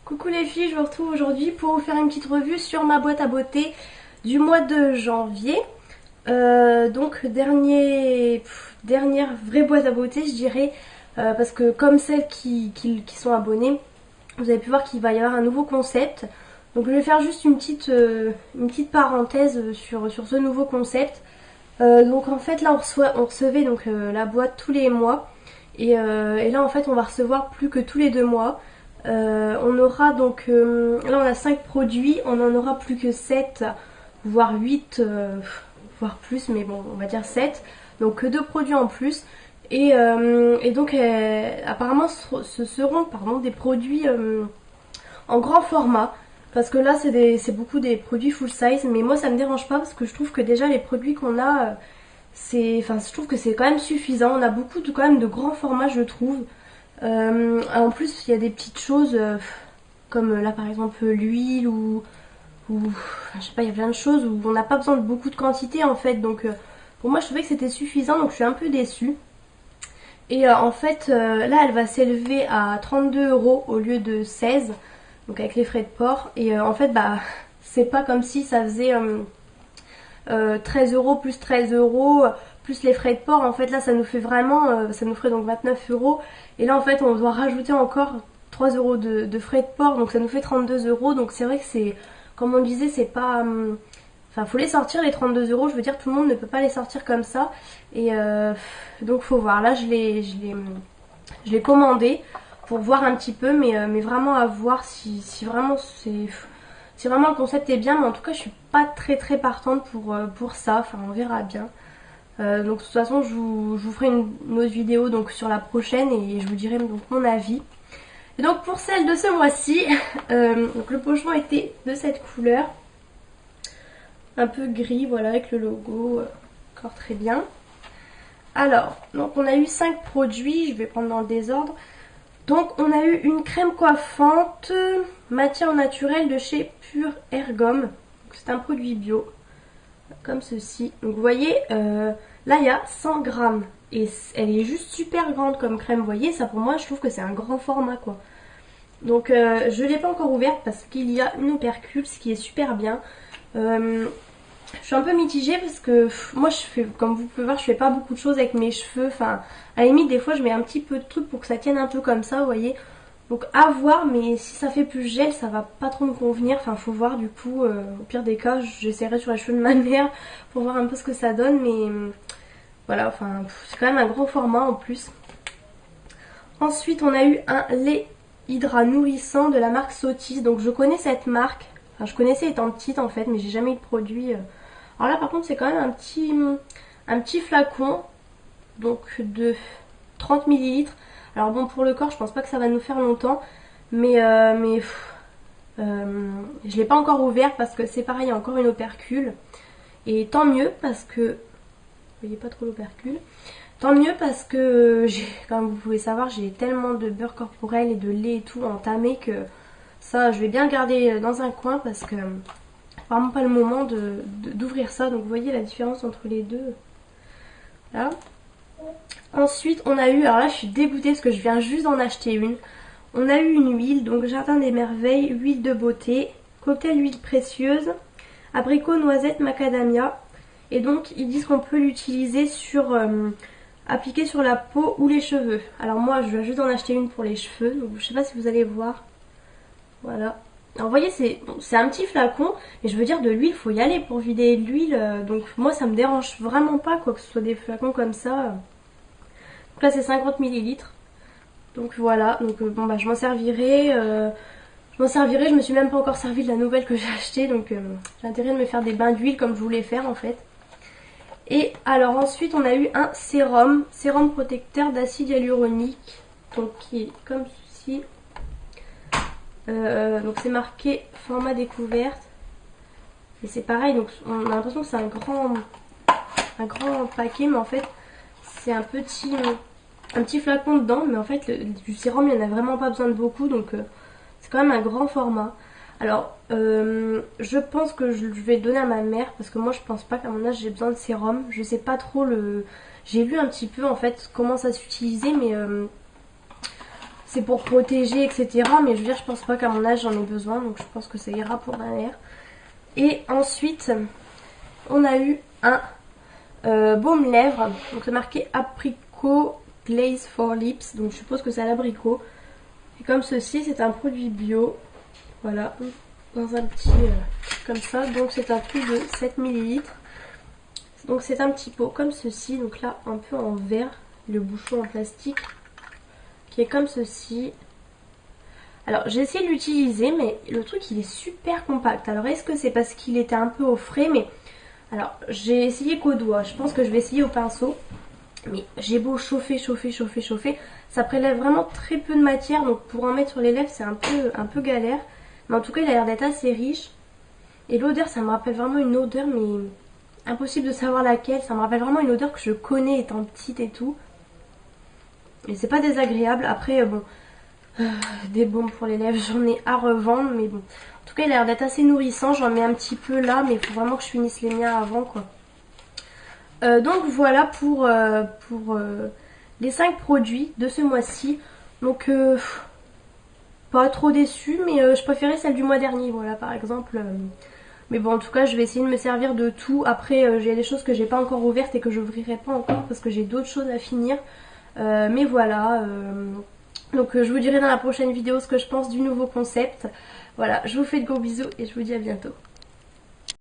Coucou les filles, je vous retrouve aujourd'hui pour vous faire une petite revue sur ma boîte à beauté du mois de janvier. Donc dernière vraie boîte à beauté je dirais, parce que comme celles qui sont abonnées, vous avez pu voir qu'il va y avoir un nouveau concept. Donc je vais faire juste une petite parenthèse sur ce nouveau concept. Donc en fait là on recevait donc la boîte tous les mois et là en fait on va recevoir plus que tous les 2 mois. On aura donc là on a 5 produits, on en aura plus que 7 voire 8 voire plus, mais bon on va dire 7, donc 2 produits en plus. Et donc apparemment ce seront des produits en grand format. Parce que là c'est beaucoup des produits full size, mais moi ça me dérange pas parce que je trouve que déjà les produits qu'on a, je trouve que c'est quand même suffisant. On a beaucoup quand même de grands formats je trouve. En plus il y a des petites choses comme là par exemple l'huile ou je sais pas, il y a plein de choses où on n'a pas besoin de beaucoup de quantité en fait. Donc pour moi je trouvais que c'était suffisant, donc je suis un peu déçue. Et en fait là elle va s'élever à 32 € au lieu de 16, donc avec les frais de port. Et en fait c'est pas comme si ça faisait 13 € plus 13 € plus les frais de port. En fait là ça nous fait vraiment ça nous ferait donc 29 €. Et là en fait on doit rajouter encore 3 € de frais de port, donc ça nous fait 32 €. Donc c'est vrai que c'est, comme on disait, c'est pas enfin faut les sortir les 32 €, je veux dire tout le monde ne peut pas les sortir comme ça. Et donc faut voir, là je l'ai commandé pour voir un petit peu, mais vraiment à voir si vraiment si vraiment le concept est bien. Mais en tout cas je suis pas très partante pour ça, enfin on verra bien. Donc de toute façon je vous ferai une autre vidéo donc sur la prochaine et je vous dirai donc mon avis. Et donc pour celle de ce mois-ci, donc le pochon était de cette couleur, un peu gris, voilà, avec le logo, encore très bien. Alors, donc on a eu 5 produits, je vais prendre dans le désordre. Donc on a eu une crème coiffante matière naturelle de chez Pure Ergom. C'est un produit bio, comme ceci. Donc vous voyez, là il y a 100 grammes. Et elle est juste super grande comme crème, vous voyez, ça pour moi je trouve que c'est un grand format quoi. Donc je ne l'ai pas encore ouverte parce qu'il y a une opercule, ce qui est super bien. Je suis un peu mitigée parce que moi je fais, comme vous pouvez voir, je fais pas beaucoup de choses avec mes cheveux. Enfin, à la limite des fois je mets un petit peu de trucs pour que ça tienne un peu comme ça, vous voyez. Donc à voir, mais si ça fait plus gel ça va pas trop me convenir. Enfin faut voir du coup, au pire des cas j'essaierai sur les cheveux de ma mère pour voir un peu ce que ça donne. Mais voilà, enfin c'est quand même un gros format en plus. Ensuite on a eu un lait Hydra nourrissant de la marque Sotis. Donc je connais cette marque, enfin je connaissais étant petite en fait, mais j'ai jamais eu de produit. Alors là par contre c'est quand même un petit flacon, donc de 30 millilitres. Alors bon, pour le corps je pense pas que ça va nous faire longtemps, mais je l'ai pas encore ouvert parce que c'est pareil, il y a encore une opercule. Et tant mieux parce que, vous voyez pas trop l'opercule. Tant mieux parce que, comme vous pouvez savoir, j'ai tellement de beurre corporel et de lait et tout entamé que ça, je vais bien le garder dans un coin parce que c'est vraiment pas le moment d'ouvrir ça. Donc vous voyez la différence entre les deux. Là. Ensuite, on a eu, alors là je suis dégoûtée parce que je viens juste d'en acheter une. On a eu une huile, donc Jardin des Merveilles, huile de beauté, cocktail huile précieuse, abricot, noisette, macadamia. Et donc ils disent qu'on peut l'utiliser appliquer sur la peau ou les cheveux. Alors moi je viens juste d'en acheter une pour les cheveux, donc je sais pas si vous allez voir. Voilà. Alors vous voyez c'est un petit flacon, mais je veux dire de l'huile, faut y aller pour vider l'huile. Donc moi ça me dérange vraiment pas quoi que ce soit des flacons comme ça. Donc là c'est 50 millilitres. Donc voilà, donc bon bah je m'en servirai. Je me suis même pas encore servi de la nouvelle que j'ai achetée, donc j'ai intérêt de me faire des bains d'huile comme je voulais faire en fait. Et alors ensuite on a eu un sérum protecteur d'acide hyaluronique, donc qui est comme ceci. Donc c'est marqué format découverte. Et c'est pareil, donc on a l'impression que c'est un grand paquet, mais en fait c'est un petit flacon dedans. Mais en fait du sérum il n'y en a vraiment pas besoin de beaucoup, donc c'est quand même un grand format. Alors je pense que je vais le donner à ma mère parce que moi je pense pas qu'à mon âge j'ai besoin de sérum. Je sais pas trop j'ai vu un petit peu en fait comment ça s'utilisait, mais c'est pour protéger, etc. Mais je veux dire, je pense pas qu'à mon âge j'en ai besoin, donc je pense que ça ira pour ma mère. Et ensuite, on a eu un baume lèvres, donc c'est marqué Apricot Glaze for Lips, donc je suppose que c'est à l'abricot. Et comme ceci, c'est un produit bio, voilà, dans un petit comme ça, donc c'est un truc de 7 ml. Donc c'est un petit pot comme ceci, donc là un peu en verre, le bouchon en plastique, qui est comme ceci. Alors j'ai essayé de l'utiliser, mais le truc il est super compact. Alors est-ce que c'est parce qu'il était un peu au frais, mais... Alors j'ai essayé qu'au doigt, je pense que je vais essayer au pinceau. Mais j'ai beau chauffer, ça prélève vraiment très peu de matière, donc pour en mettre sur les lèvres c'est un peu galère. Mais en tout cas il a l'air d'être assez riche. Et l'odeur, ça me rappelle vraiment une odeur, mais impossible de savoir laquelle. Ça me rappelle vraiment une odeur que je connais étant petite et tout. Et c'est pas désagréable. Après, bon, des baumes pour les lèvres, j'en ai à revendre, mais bon. En tout cas, il a l'air d'être assez nourrissant. J'en mets un petit peu là, mais il faut vraiment que je finisse les miens avant, quoi. Donc voilà pour les 5 produits de ce mois-ci. Donc pas trop déçue, mais je préférais celle du mois dernier, voilà, par exemple. Mais bon, en tout cas, je vais essayer de me servir de tout. Après, j'ai des choses que j'ai pas encore ouvertes et que j'ouvrirai pas encore parce que j'ai d'autres choses à finir. Mais voilà. Donc je vous dirai dans la prochaine vidéo ce que je pense du nouveau concept. Voilà, je vous fais de gros bisous et je vous dis à bientôt.